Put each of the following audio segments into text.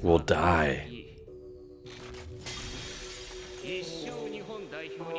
will die.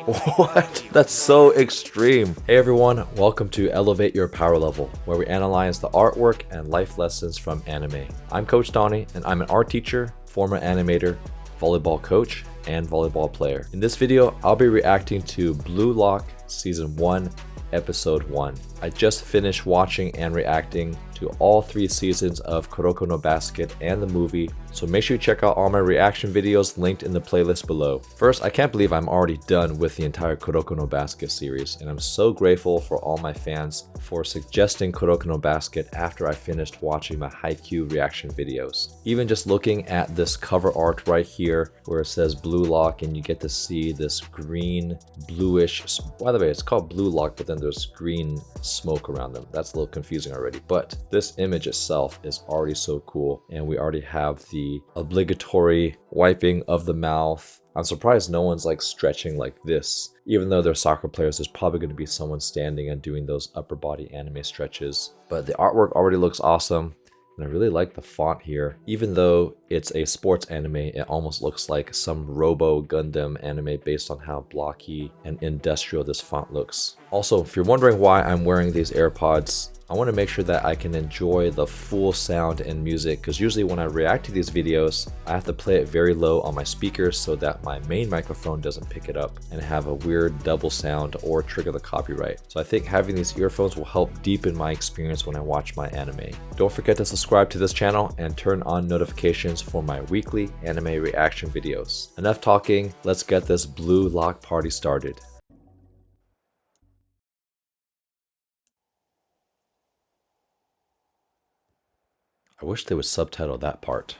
What? That's so extreme. Hey everyone, welcome to Elevate Your Power Level, where we analyze the artwork and life lessons from anime. I'm Coach Donnie, and I'm an art teacher, former animator, volleyball coach, and volleyball player. In this video, I'll be reacting to Blue Lock Season 1, Episode 1. I just finished watching and reacting to all 3 seasons of Kuroko no Basket and the movie, so make sure you check out all my reaction videos linked in the playlist below. First, I can't believe I'm already done with the entire Kuroko no Basket series, and I'm so grateful for all my fans for suggesting Kuroko no Basket after I finished watching my Haikyuu reaction videos. Even just looking at this cover art right here where it says Blue Lock and you get to see this green, bluish, by the way, it's called Blue Lock, but then there's green smoke around them. That's a little confusing already, but this image itself is already so cool, and we already have the obligatory wiping of the mouth. I'm surprised no one's like stretching like this. Even though they're soccer players, there's probably going to be someone standing and doing those upper body anime stretches. But the artwork already looks awesome. And I really like the font here. Even though it's a sports anime, it almost looks like some Robo Gundam anime based on how blocky and industrial this font looks. Also, if you're wondering why I'm wearing these AirPods, I want to make sure that I can enjoy the full sound and music, because usually when I react to these videos, I have to play it very low on my speakers so that my main microphone doesn't pick it up and have a weird double sound or trigger the copyright. So I think having these earphones will help deepen my experience when I watch my anime. Don't forget to subscribe to this channel and turn on notifications for my weekly anime reaction videos. Enough talking, let's get this Blue Lock party started. I wish they would subtitle that part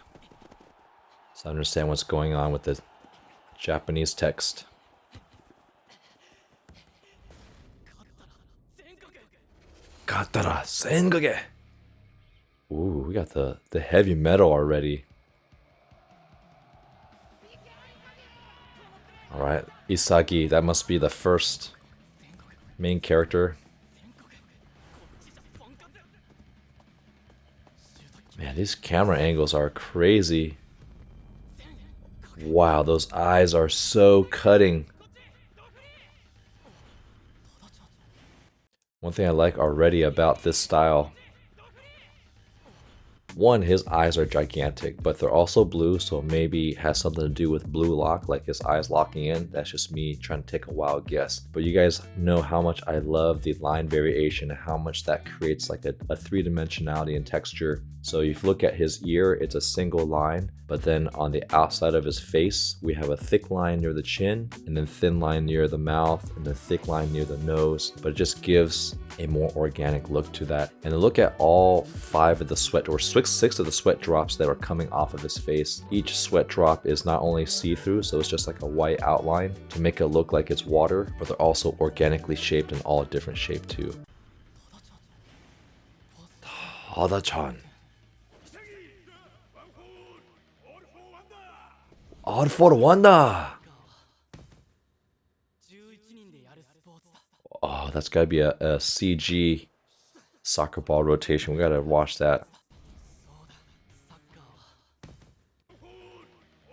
so I understand what's going on with the Japanese text. Katara Sengage! Ooh, we got the heavy metal already. Alright, Isagi, that must be the first main character. Man, these camera angles are crazy. Wow, those eyes are so cutting. One thing I like already about this style, one, his eyes are gigantic, but they're also blue, so maybe it has something to do with blue lock, like his eyes locking in. That's just me trying to take a wild guess. But you guys know how much I love the line variation and how much that creates like a three-dimensionality and texture. So if you look at his ear, it's a single line, but then on the outside of his face, we have a thick line near the chin, and then thin line near the mouth, and then thick line near the nose. But it just gives a more organic look to that. And look at all 5 of the sweat, or 6 of the sweat drops that are coming off of his face. Each sweat drop is not only see-through, so it's just like a white outline to make it look like it's water, but they're also organically shaped in all different shape too. Hada-chan. All for Wanda! Oh, that's gotta be a CG soccer ball rotation. We gotta watch that.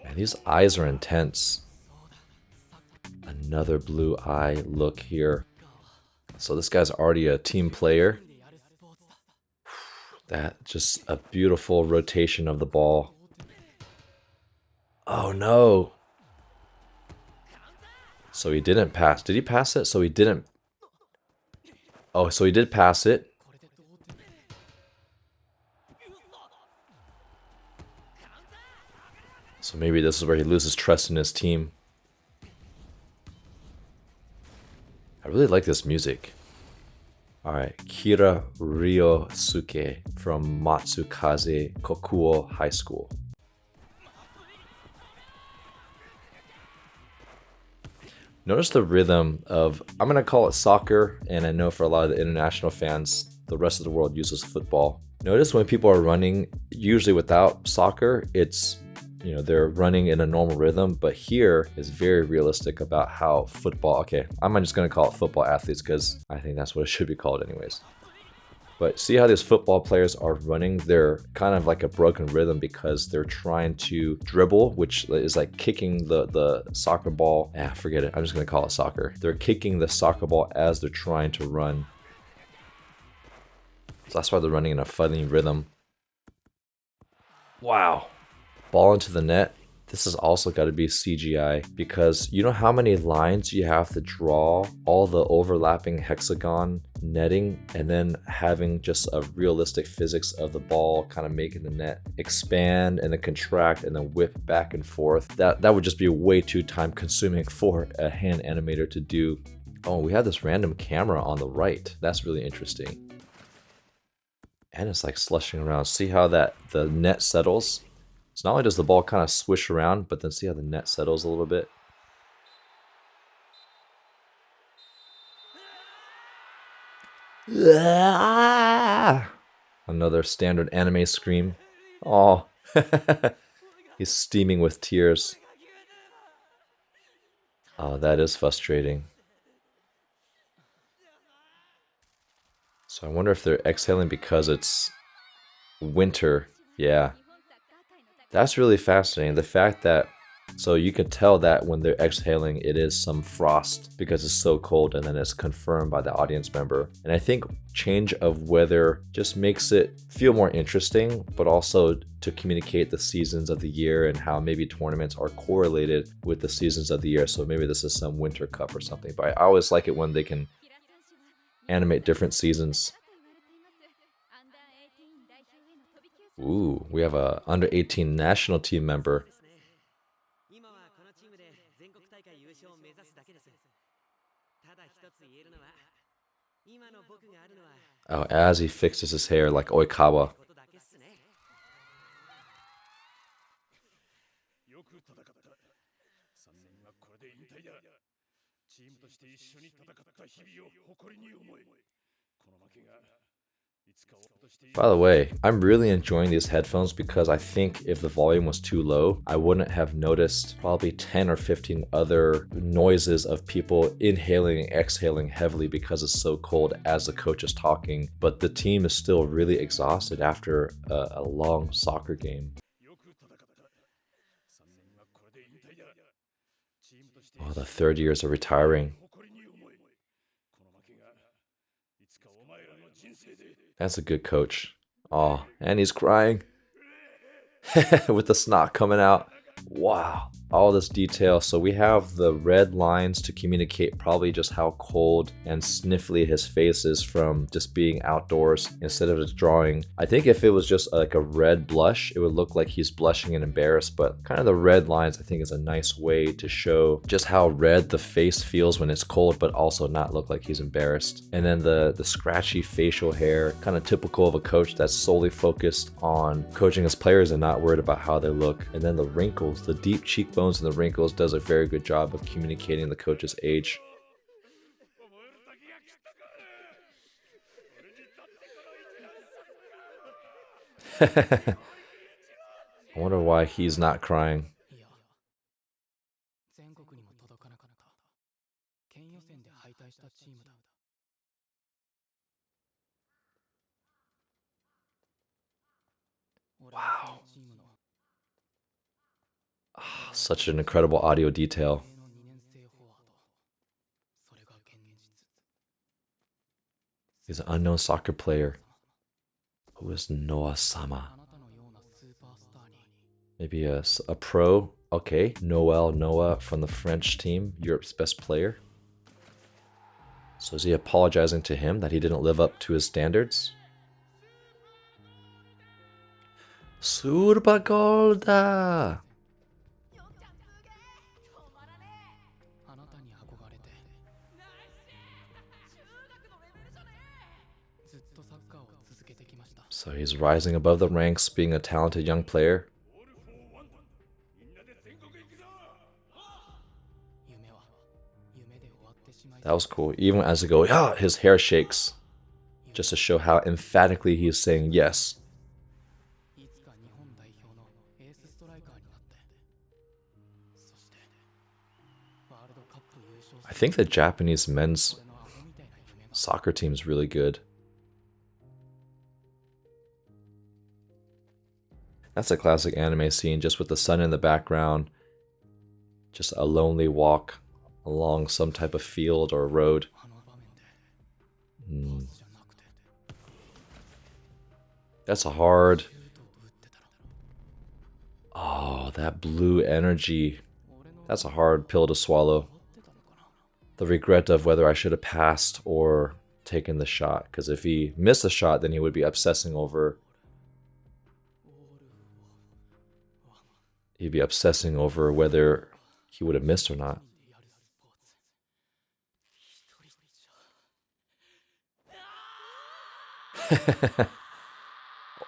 Man, these eyes are intense. Another blue eye look here. So this guy's already a team player. That just a beautiful rotation of the ball. Oh no. So he didn't pass. Did he pass it? So he didn't. Oh, so he did pass it. So maybe this is where he loses trust in his team. I really like this music. Alright, Kira Ryosuke from Matsukaze Kokuo High School. Notice the rhythm of, I'm going to call it soccer, and I know for a lot of the international fans, the rest of the world uses football. Notice when people are running, usually without soccer, it's, you know, they're running in a normal rhythm, but here is very realistic about how football, okay, I'm just going to call it football athletes because I think that's what it should be called anyways. But see how these football players are running? They're kind of like a broken rhythm because they're trying to dribble, which is like kicking the soccer ball. Forget it. I'm just going to call it soccer. They're kicking the soccer ball as they're trying to run. So that's why they're running in a funny rhythm. Wow. Ball into the net. This has also got to be CGI because you know how many lines you have to draw, all the overlapping hexagon netting, and then having just a realistic physics of the ball kind of making the net expand and then contract and then whip back and forth. That would just be way too time consuming for a hand animator to do. Oh, we have this random camera on the right. That's really interesting. And it's like slushing around. See how the net settles? So not only does the ball kind of swish around, but then see how the net settles a little bit? Another standard anime scream. Oh, he's steaming with tears. Oh, that is frustrating. So I wonder if they're exhaling because it's winter. Yeah. That's really fascinating. The fact that, so you can tell that when they're exhaling, it is some frost because it's so cold, and then it's confirmed by the audience member. And I think change of weather just makes it feel more interesting, but also to communicate the seasons of the year and how maybe tournaments are correlated with the seasons of the year. So maybe this is some winter cup or something, but I always like it when they can animate different seasons. Ooh, we have a under 18 national team member. Oh, as he fixes his hair like Oikawa. By the way, I'm really enjoying these headphones because I think if the volume was too low, I wouldn't have noticed probably 10 or 15 other noises of people inhaling and exhaling heavily because it's so cold as the coach is talking, but the team is still really exhausted after a long soccer game. Oh, the third years of retiring. That's a good coach. Oh, and he's crying with the snot coming out. Wow, all this detail. So we have the red lines to communicate probably just how cold and sniffly his face is from just being outdoors instead of just drawing. I think if it was just like a red blush, it would look like he's blushing and embarrassed, but kind of the red lines I think is a nice way to show just how red the face feels when it's cold, but also not look like he's embarrassed. And then the scratchy facial hair, kind of typical of a coach that's solely focused on coaching his players and not worried about how they look. And then the wrinkles, the deep cheekbones and the wrinkles does a very good job of communicating the coach's age. I wonder why he's not crying. Wow. Oh, such an incredible audio detail. He's an unknown soccer player. Who is Noah-sama? Maybe a pro? Okay, Noah from the French team, Europe's best player. So is he apologizing to him that he didn't live up to his standards? Surba Golda! So he's rising above the ranks, being a talented young player. That was cool. Even as they go, yeah, his hair shakes. Just to show how emphatically he is saying yes. I think the Japanese men's soccer team is really good. That's a classic anime scene, just with the sun in the background. Just a lonely walk along some type of field or road. That's a hard... Oh, that blue energy. That's a hard pill to swallow. The regret of whether I should have passed or taken the shot. Because if he missed the shot, then he would be obsessing over... He'd be obsessing over whether he would have missed or not.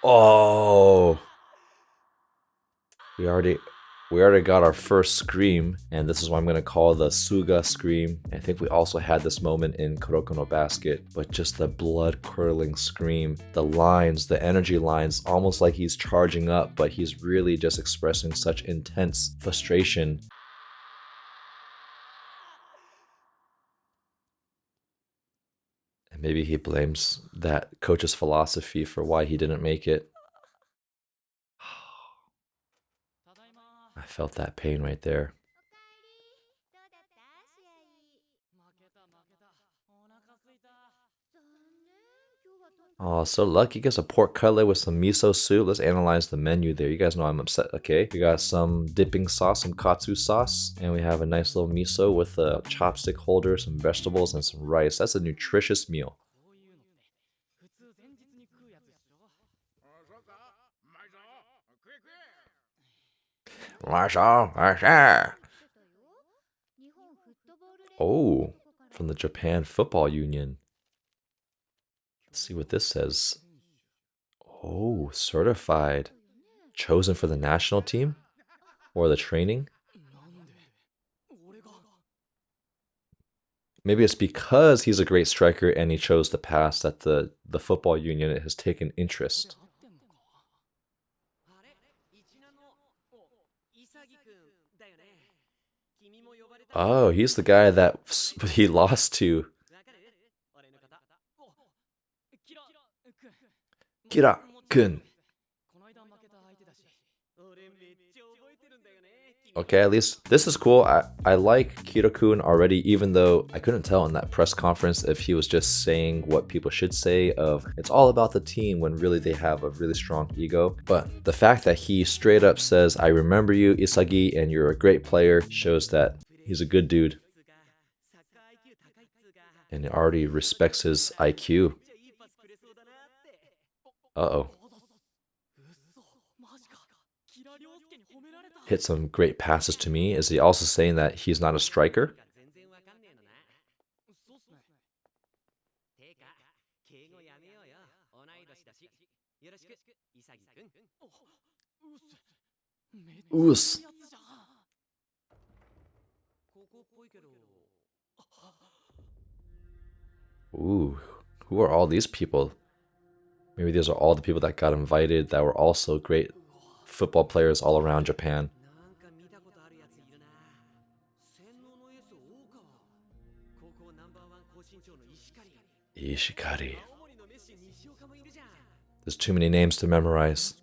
Oh, we already got our first scream, and this is what I'm gonna call the Suga scream. I think we also had this moment in Kuroko no Basket, but just the blood curdling scream, the lines, the energy lines, almost like he's charging up, but he's really just expressing such intense frustration. And maybe he blames that coach's philosophy for why he didn't make it. I felt that pain right there. Oh, so lucky. He gets a pork cutlet with some miso soup. Let's analyze the menu there. You guys know I'm upset. Okay, we got some dipping sauce, some katsu sauce, and we have a nice little miso with a chopstick holder, some vegetables, and some rice. That's a nutritious meal. Oh, from the Japan Football Union. Let's see what this says. Oh, certified. Chosen for the national team? Or the training? Maybe it's because he's a great striker and he chose to pass that the football union has taken interest. Oh, he's the guy that he lost to. Kira-kun. Okay, at least this is cool. I like Kira-kun already, even though I couldn't tell in that press conference if he was just saying what people should say of it's all about the team when really they have a really strong ego. But the fact that he straight up says, I remember you, Isagi, and you're a great player, shows that he's a good dude. And he already respects his IQ. Uh-oh. Hit some great passes to me. Is he also saying that he's not a striker? Oos. Ooh, who are all these people? Maybe these are all the people that got invited that were also great football players all around Japan. Ishikari. There's too many names to memorize.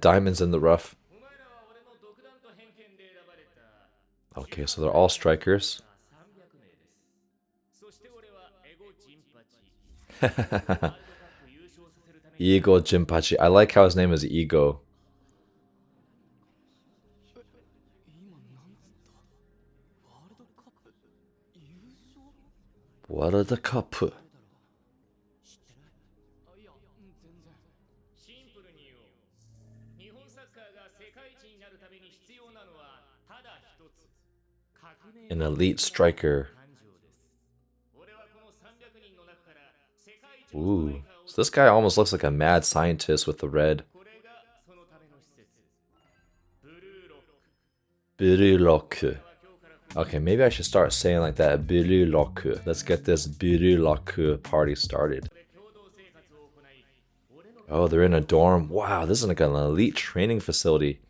Diamonds in the rough. Okay, so they're all strikers. Ego Jinpachi. I like how his name is Ego. What are the cup? An elite striker. Ooh, so this guy almost looks like a mad scientist with the red. Biruroku. Okay, maybe I should start saying like that. Biruroku. Let's get this Biruroku party started. Oh, they're in a dorm. Wow, this is like an elite training facility.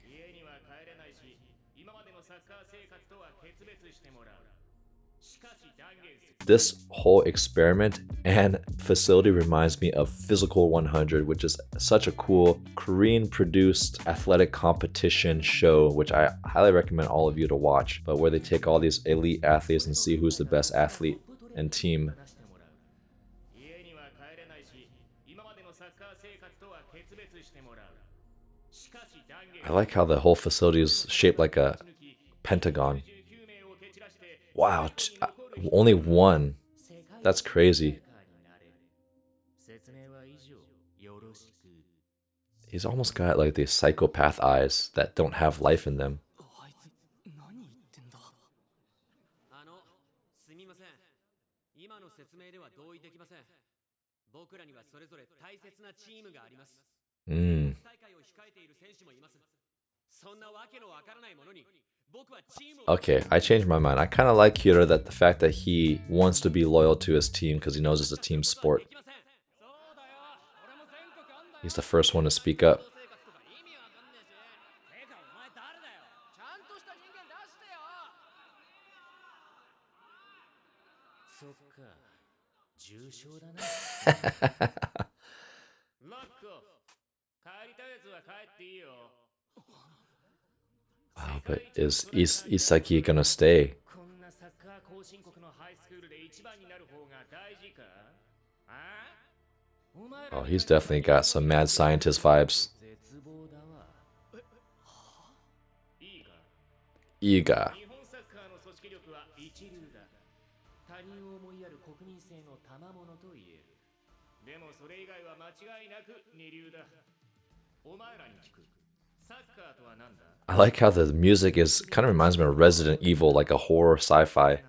This whole experiment and facility reminds me of Physical 100, which is such a cool Korean-produced athletic competition show, which I highly recommend all of you to watch, but where they take all these elite athletes and see who's the best athlete and team. I like how the whole facility is shaped like a pentagon. Wow, only one. That's crazy. He's almost got like these psychopath eyes that don't have life in them. Okay, I changed my mind. I kind of like Kira that the fact that he wants to be loyal to his team because he knows it's a team sport. He's the first one to speak up. Wow, but is Isagi gonna stay? Oh, he's definitely got some mad scientist vibes. Iga. I like how the music is kind of reminds me of Resident Evil, like a horror sci-fi.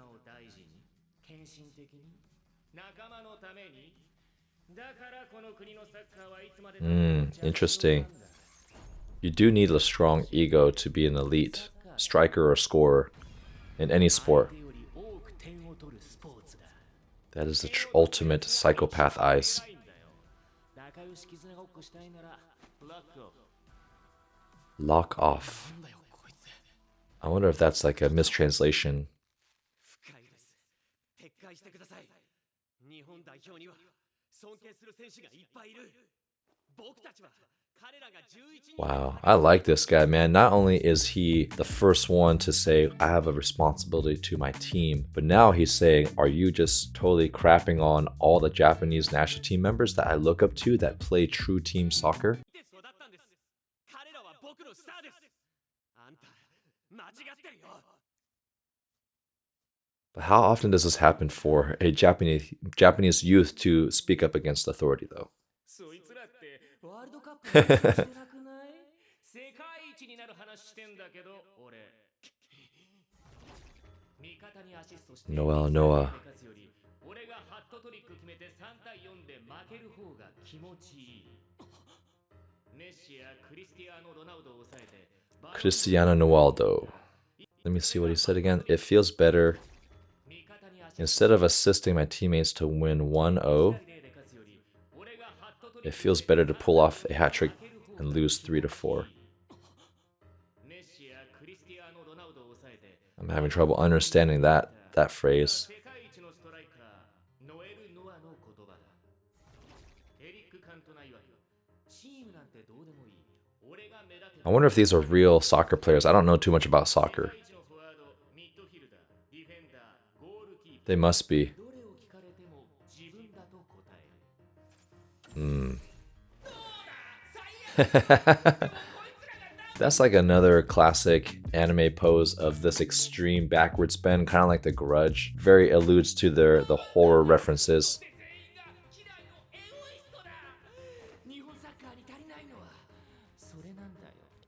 Interesting. You do need a strong ego to be an elite striker or scorer in any sport. That is the ultimate psychopath eyes. Lock off. I wonder if that's like a mistranslation. Wow, I like this guy, man. Not only is he the first one to say, I have a responsibility to my team, but now he's saying, are you just totally crapping on all the Japanese national team members that I look up to that play true team soccer? But how often does this happen for a Japanese youth to speak up against authority, though? Noel Noah. Cristiano Ronaldo. Let me see what he said again. It feels better. Instead of assisting my teammates to win 1-0, it feels better to pull off a hat trick and lose 3-4. I'm having trouble understanding that phrase. I wonder if these are real soccer players. I don't know too much about soccer. They must be. That's like another classic anime pose of this extreme backward bend, kind of like The Grudge. Very alludes to the horror references.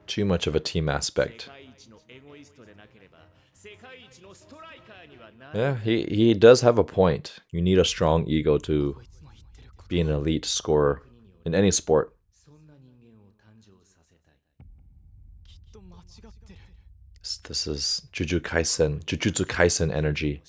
Too much of a team aspect. Yeah, he does have a point. You need a strong ego to be an elite scorer in any sport. This is Jujutsu Kaisen energy.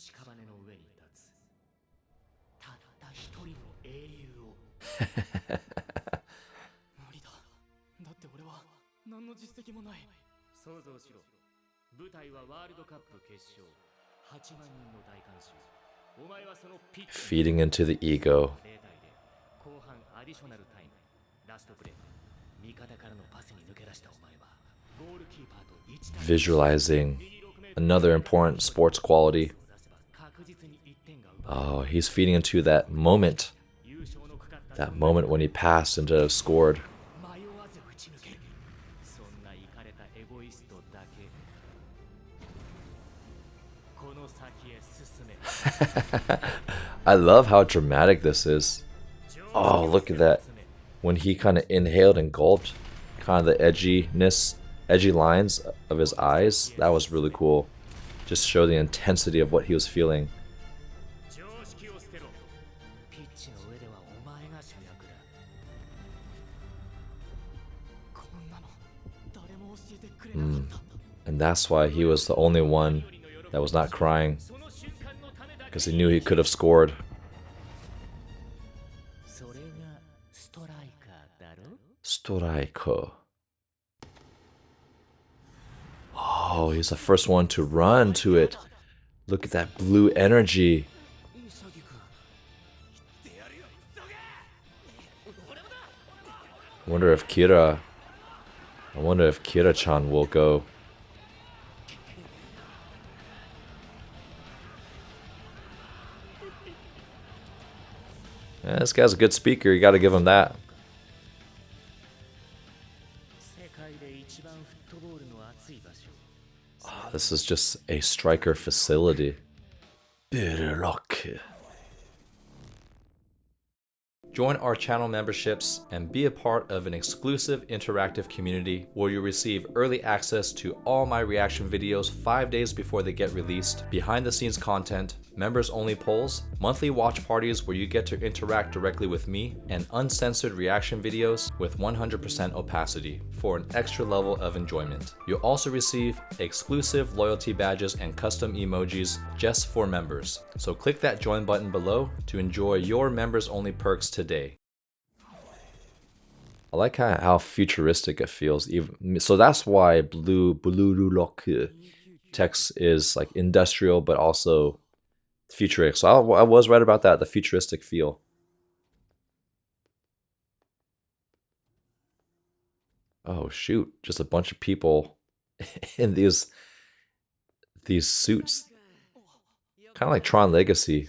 Feeding into the ego. Visualizing another important sports quality. Oh, he's feeding into that moment. That moment when he passed and scored. I love how dramatic this is. Oh, look at that. When he kind of inhaled and gulped, kind of the edgy lines of his eyes. That was really cool. Just show the intensity of what he was feeling. And that's why he was the only one that was not crying. Because he knew he could have scored. Striker. Oh, he's the first one to run to it. Look at that blue energy. I wonder if Kira-chan will go. Yeah, this guy's a good speaker, you gotta give him that. Oh, this is just a striker facility. Bitter luck. Join our channel memberships and be a part of an exclusive interactive community where you'll receive early access to all my reaction videos 5 days before they get released, behind the scenes content, members only polls, monthly watch parties where you get to interact directly with me, and uncensored reaction videos with 100% opacity for an extra level of enjoyment. You'll also receive exclusive loyalty badges and custom emojis just for members. So click that join button below to enjoy your members only perks today. I like how futuristic it feels. So that's why blue lock text is like industrial, but also futuristic. So I was right about that, the futuristic feel. Oh shoot, just a bunch of people in these suits. Kind of like Tron Legacy.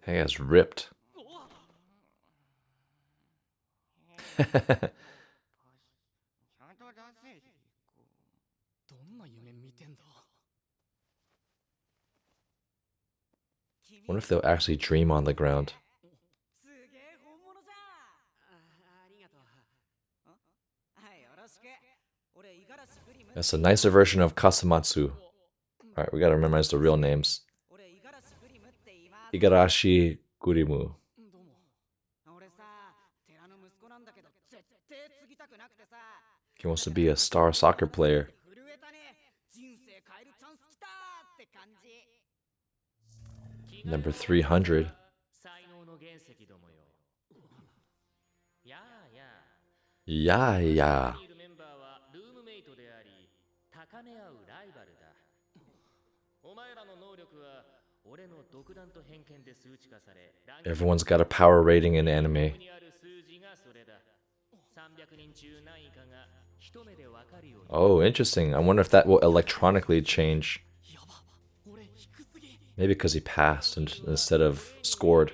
Hey, it's ripped. What if they'll actually dream on the ground? That's a nicer version of Kasumatsu. Alright, we gotta memorize the real names. Igarashi Gurimu. He wants to be a star soccer player. Number 300. Yeah. Everyone's got a power rating in anime. Oh, interesting. I wonder if that will electronically change. Maybe because he passed instead of scored.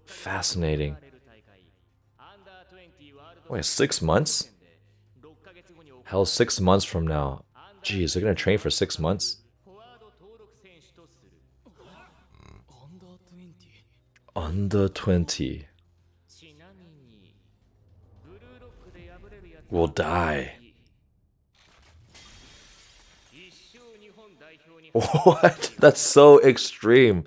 Fascinating. Wait, 6 months? Hell, 6 months from now. Jeez, they're gonna train for 6 months? Under 20. Will die. What? That's so extreme.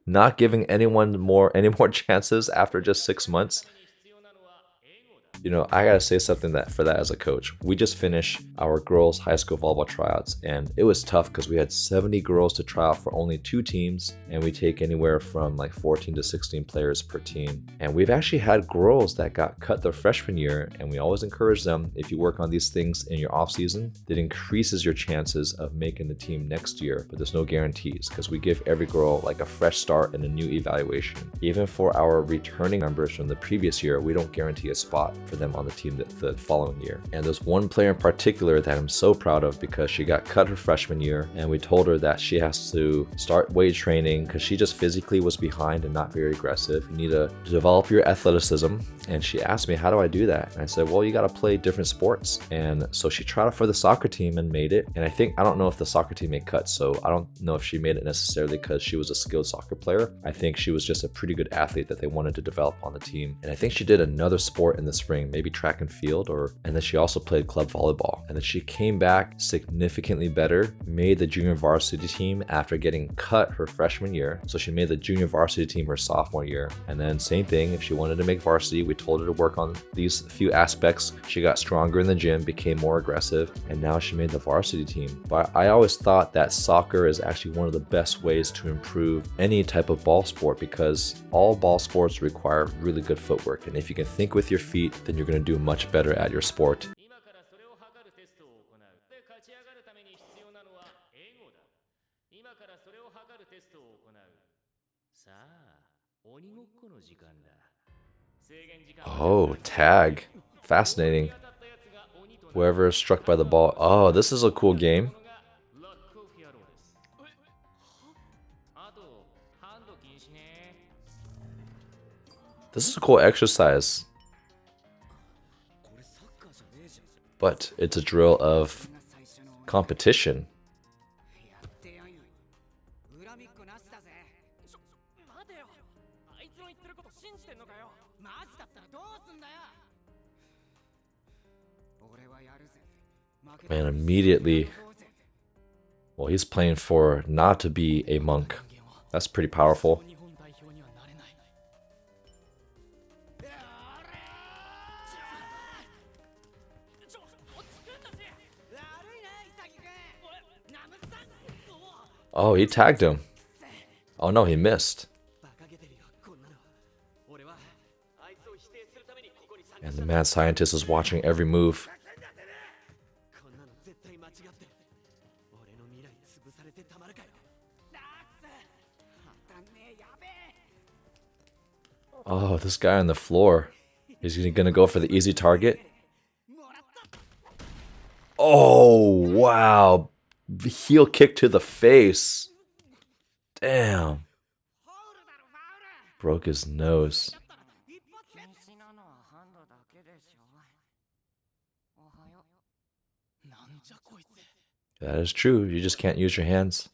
Not giving anyone any more chances after just 6 months. You know, I gotta say something that for that as a coach. We just finished our girls' high school volleyball tryouts, and it was tough because we had 70 girls to try out for only 2 teams, and we take anywhere from like 14 to 16 players per team. And we've actually had girls that got cut their freshman year, and we always encourage them, if you work on these things in your off season, that increases your chances of making the team next year. But there's no guarantees because we give every girl like a fresh start and a new evaluation. Even for our returning members from the previous year, we don't guarantee a spot for them on the team the following year. And there's one player in particular that I'm so proud of because she got cut her freshman year, and we told her that she has to start weight training because she just physically was behind and not very aggressive. You need to develop your athleticism. And she asked me, how do I do that? And I said, well, you got to play different sports. And so she tried out for the soccer team and made it. And I don't know if the soccer team made cuts, so I don't know if she made it necessarily because she was a skilled soccer player. I think she was just a pretty good athlete that they wanted to develop on the team. And I think she did another sport in the spring, maybe track and field, and then she also played club volleyball. And then she came back significantly better, made the junior varsity team after getting cut her freshman year. So she made the junior varsity team her sophomore year. And then same thing, if she wanted to make varsity, we told her to work on these few aspects. She got stronger in the gym, became more aggressive, and now she made the varsity team. But I always thought that soccer is actually one of the best ways to improve any type of ball sport because all ball sports require really good footwork. And if you can think with your feet, then you're going to do much better at your sport. Oh, tag. Fascinating. Whoever is struck by the ball. Oh, this is a cool game. This is a cool exercise. But it's a drill of competition. Man, immediately, well, he's playing for not to be a monk. That's pretty powerful. Oh, he tagged him. Oh no, he missed. And the mad scientist is watching every move. Oh, this guy on the floor. Is he gonna go for the easy target? Oh, wow. Heel kick to the face. Damn. Broke his nose. That is true. You just can't use your hands.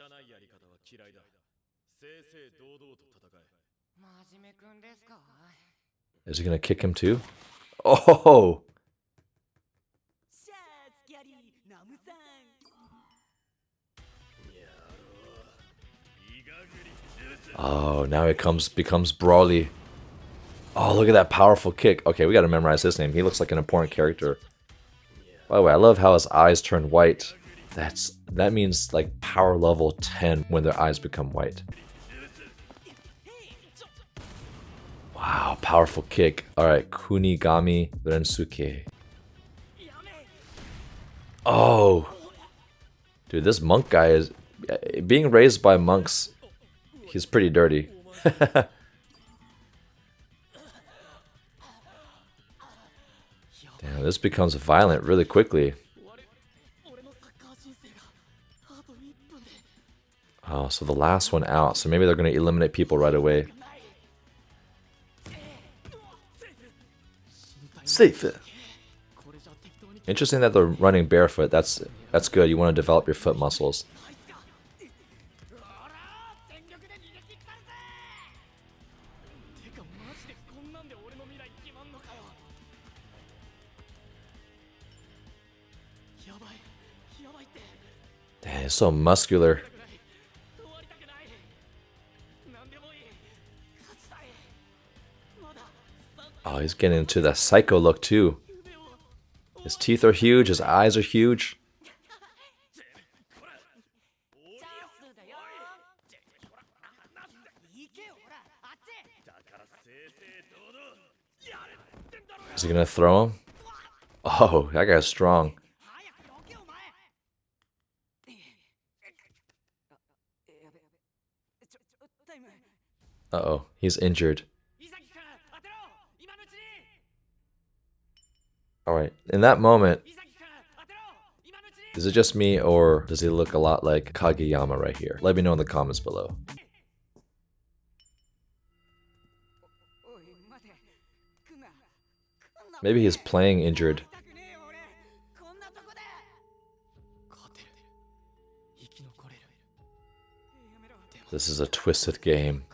Is he gonna kick him too? Oh! Oh, now it becomes brawly. Oh, look at that powerful kick. Okay, we gotta memorize his name. He looks like an important character. By the way, I love how his eyes turn white. That means like power level 10 when their eyes become white. Wow, powerful kick. Alright, Kunigami Rensuke. Oh! Dude, this monk guy is... Being raised by monks, he's pretty dirty. Damn, this becomes violent really quickly. Oh, so the last one out. So maybe they're going to eliminate people right away. Safe. Interesting that they're running barefoot. That's good. You want to develop your foot muscles. Dang, he's so muscular. Oh, Oh, he's getting into that psycho look too. His teeth are huge, his eyes are huge. Is he gonna throw him? Oh, that guy's strong. Uh-oh, he's injured. Alright, in that moment, is it just me or does he look a lot like Kageyama right here? Let me know in the comments below. Maybe he's playing injured. This is a twisted game.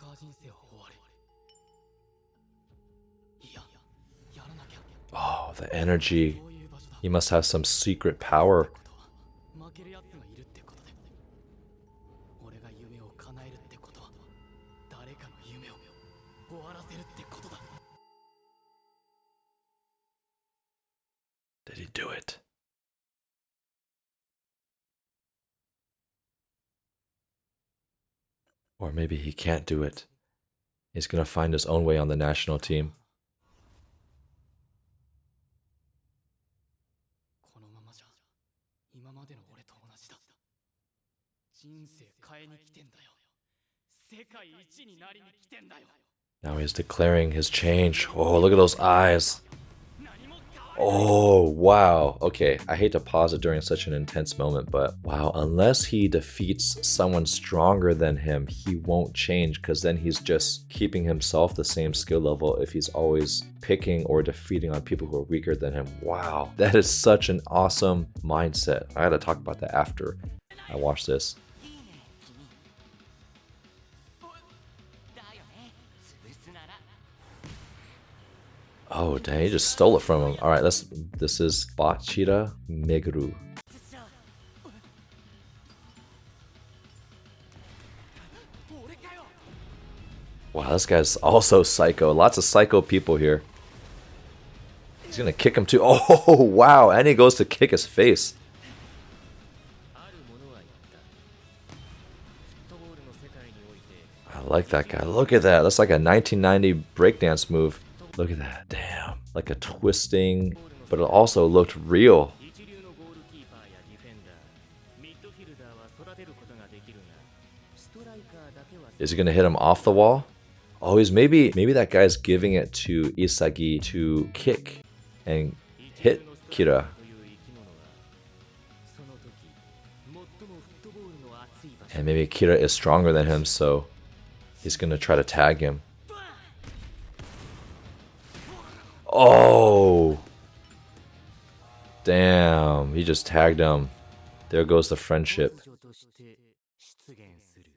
Oh, the energy. He must have some secret power. Did he do it? Or maybe he can't do it. He's gonna find his own way on the national team. Now he's declaring his change. Oh, look at those eyes. Oh, wow. Okay, I hate to pause it during such an intense moment, but wow, unless he defeats someone stronger than him, he won't change, because then he's just keeping himself the same skill level if he's always picking or defeating on people who are weaker than him. Wow, that is such an awesome mindset. I gotta talk about that after I watch this. Oh, dang, he just stole it from him. Alright, this is Bachira Meguru. Wow, this guy's also psycho. Lots of psycho people here. He's gonna kick him too. Oh, wow, and he goes to kick his face. I like that guy. Look at that. That's like a 1990 breakdance move. Look at that. Damn. Like a twisting, but it also looked real. Is he gonna hit him off the wall? Oh, he's maybe that guy's giving it to Isagi to kick and hit Kira. And maybe Kira is stronger than him, so he's gonna try to tag him. Oh! Damn, he just tagged him. There goes the friendship.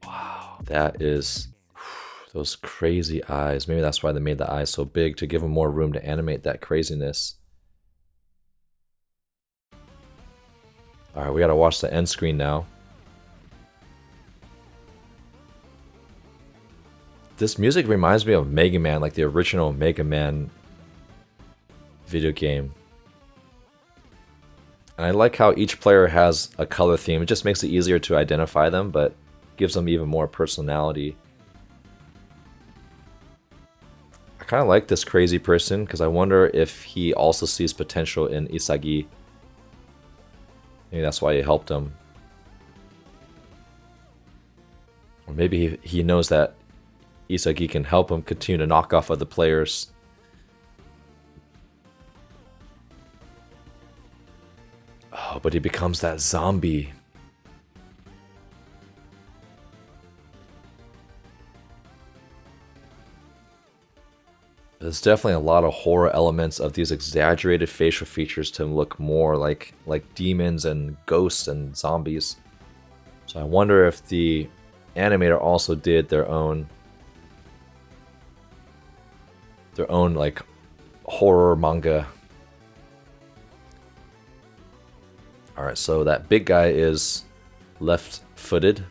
Wow, that is... those crazy eyes. Maybe that's why they made the eyes so big, to give him more room to animate that craziness. Alright, we gotta watch the end screen now. This music reminds me of Mega Man, like the original Mega Man video game. And I like how each player has a color theme. It just makes it easier to identify them, but gives them even more personality. I kind of like this crazy person, because I wonder if he also sees potential in Isagi. Maybe that's why he helped him. Or maybe he knows that Isagi can help him continue to knock off other players. Oh, but he becomes that zombie. There's definitely a lot of horror elements of these exaggerated facial features to look more like demons and ghosts and zombies. So I wonder if the animator also did their own like horror manga. Alright, so that big guy is left-footed.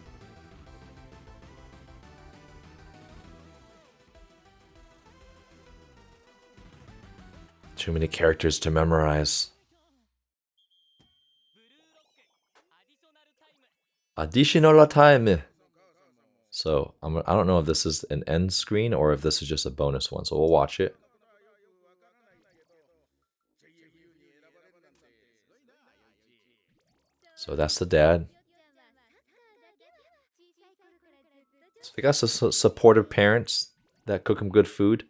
Too many characters to memorize. Additional time. So I don't know if this is an end screen or if this is just a bonus one. So we'll watch it. So that's the dad. So they got some supportive parents that cook him good food.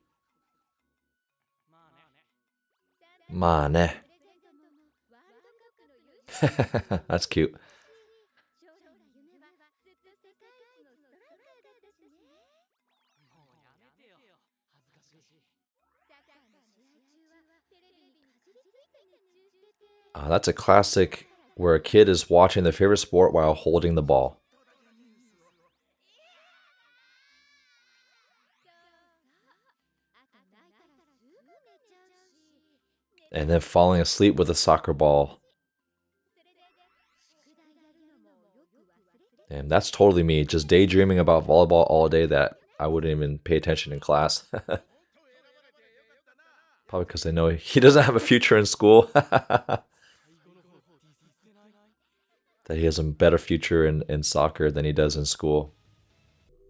Mane. That's cute. That's a classic where a kid is watching their favorite sport while holding the ball. And then falling asleep with a soccer ball. And that's totally me, just daydreaming about volleyball all day that I wouldn't even pay attention in class. Probably because I know he doesn't have a future in school. That he has a better future in soccer than he does in school.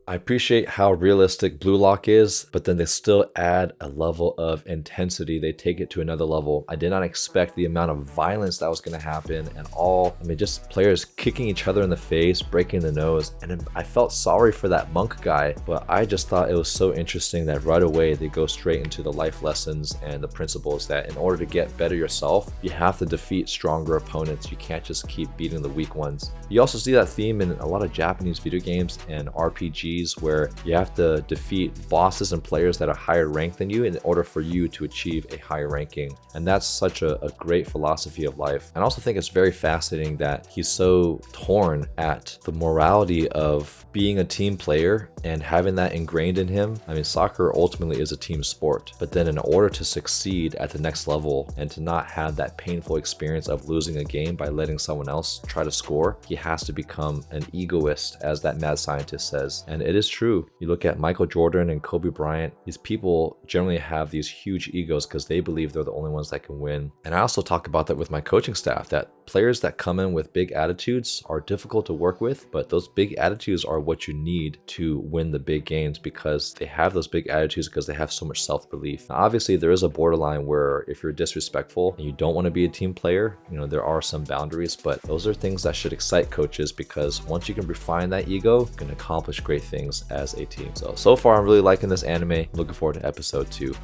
I appreciate how realistic Blue Lock is, but then they still add a level of intensity. They take it to another level. I did not expect the amount of violence that was going to happen and just players kicking each other in the face, breaking the nose. And I felt sorry for that monk guy, but I just thought it was so interesting that right away they go straight into the life lessons and the principles that in order to get better yourself, you have to defeat stronger opponents. You can't just keep beating the weak ones. You also see that theme in a lot of Japanese video games and RPGs, where you have to defeat bosses and players that are higher ranked than you in order for you to achieve a higher ranking. And that's such a great philosophy of life. And I also think it's very fascinating that he's so torn at the morality of being a team player and having that ingrained in him. I mean, soccer ultimately is a team sport, but then in order to succeed at the next level and to not have that painful experience of losing a game by letting someone else try to score, he has to become an egoist, as that mad scientist says. And it is true. You look at Michael Jordan and Kobe Bryant, these people generally have these huge egos because they believe they're the only ones that can win. And I also talk about that with my coaching staff, that players that come in with big attitudes are difficult to work with, but those big attitudes are what you need to win the big games, because they have those big attitudes because they have so much self-belief. Now, obviously there is a borderline where if you're disrespectful and you don't want to be a team player, there are some boundaries, but those are things that should excite coaches, because once you can refine that ego, you can accomplish great things as a team. So far I'm really liking this anime. Looking forward to episode 2.